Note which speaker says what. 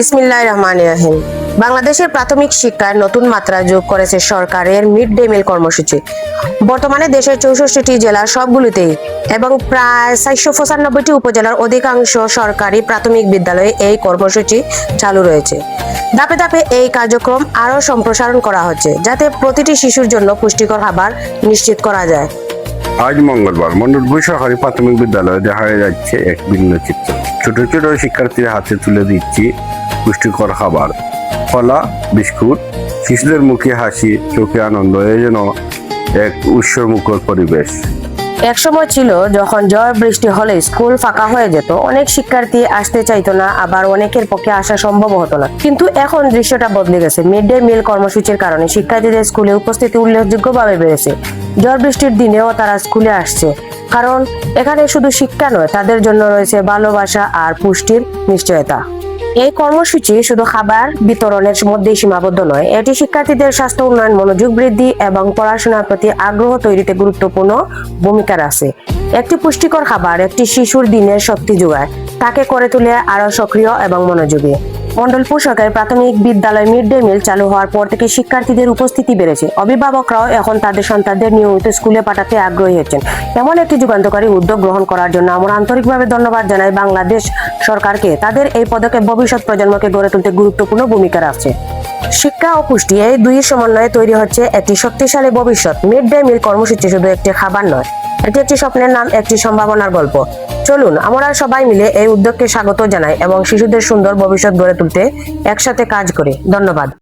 Speaker 1: বিসমিল্লাহির রহমানির রহিম। বাংলাদেশের প্রাথমিক শিক্ষায় নতুন মাত্রা যোগ করেছে সরকারের মিড ডে মিল কর্মসূচি। বর্তমানে দেশের 64টি জেলার সবগুলিতেই এবং প্রায় 495টি উপজেলার অধিকাংশ সরকারি প্রাথমিক বিদ্যালয়ে এই কর্মসূচি চালু রয়েছে। ধাপে ধাপে এই কার্যক্রম আরও সম্প্রসারণ করা হচ্ছে, যাতে প্রতিটি শিশুর জন্য পুষ্টিকর খাবার নিশ্চিত করা যায়।
Speaker 2: আজ মঙ্গলবার মন্ডলপুর সরকারি প্রাথমিক বিদ্যালয়ে দেখা যাচ্ছে এক ভিন্ন চিত্র। ছোট ছোট শিক্ষার্থীর হাতে তুলে দিচ্ছি পুষ্টিকর খাবার, কলা, বিস্কুট। শিশুদের মুখে হাসি, চোখে আনন্দ, যেন এক উৎসবমুখর পরিবেশ।
Speaker 1: এক সময় ছিল যখন ঝড় বৃষ্টি হলে স্কুল ফাঁকা হয়ে যেত, অনেক শিক্ষার্থী আসতে চাইতো না, আবার অনেকের পক্ষে আসা সম্ভব হতো না। কিন্তু এখন দৃশ্যটা বদলে গেছে। মিড ডে মিল কর্মসূচির কারণে শিক্ষার্থীদের স্কুলে উপস্থিতি উল্লেখযোগ্যভাবে বেড়েছে। ঝড় বৃষ্টির দিনেও তারা স্কুলে আসছে, কারণ এখানে শুধু শিক্ষা নয়, তাদের জন্য রয়েছে ভালোবাসা আর পুষ্টির নিশ্চয়তা। এই কর্মসূচি শুধু খাবার বিতরণের মধ্যেই সীমাবদ্ধ নয়, এটি শিক্ষার্থীদের স্বাস্থ্য উন্নয়ন, মনোযোগ বৃদ্ধি এবং পড়াশোনার প্রতি আগ্রহ তৈরিতে গুরুত্বপূর্ণ ভূমিকা রাখে। একটি পুষ্টিকর খাবার একটি শিশুর দিনের শক্তি যোগায়, তাকে করে তোলে আরো সক্রিয় এবং মনোযোগী। মন্ডলপুর সরকারি প্রাথমিক বিদ্যালয় মিড ডে মিল চালু হওয়ার পর থেকে শিক্ষার্থীদের উপস্থিতি বেড়েছে। অভিভাবকরাও এখন তাদের সন্তানদের নিয়মিত স্কুলে পাঠাতে আগ্রহী হচ্ছেন। এমন একটি যুগান্তকারী উদ্যোগ গ্রহণ করার জন্য আমরা আন্তরিকভাবে ধন্যবাদ জানাই বাংলাদেশ সরকারকে। তাদের এই পদক্ষেপ ভবিষ্যৎ প্রজন্মকে গড়ে তুলতে গুরুত্বপূর্ণ ভূমিকা রাখছে। শিক্ষা ও পুষ্টি, এই দুই সমন্বয়ে তৈরি হচ্ছে একটি শক্তিশালী ভবিষ্যৎ। মিড ডে মিল কর্মসূচি শুধু একটি খাবার নয়, এটি একটি স্বপ্নের নাম, একটি সম্ভাবনার গল্প। চলুন আমরা সবাই মিলে এই উদ্যোগকে স্বাগত জানাই এবং শিশুদের সুন্দর ভবিষ্যৎ গড়ে তুলতে একসাথে কাজ করি। ধন্যবাদ।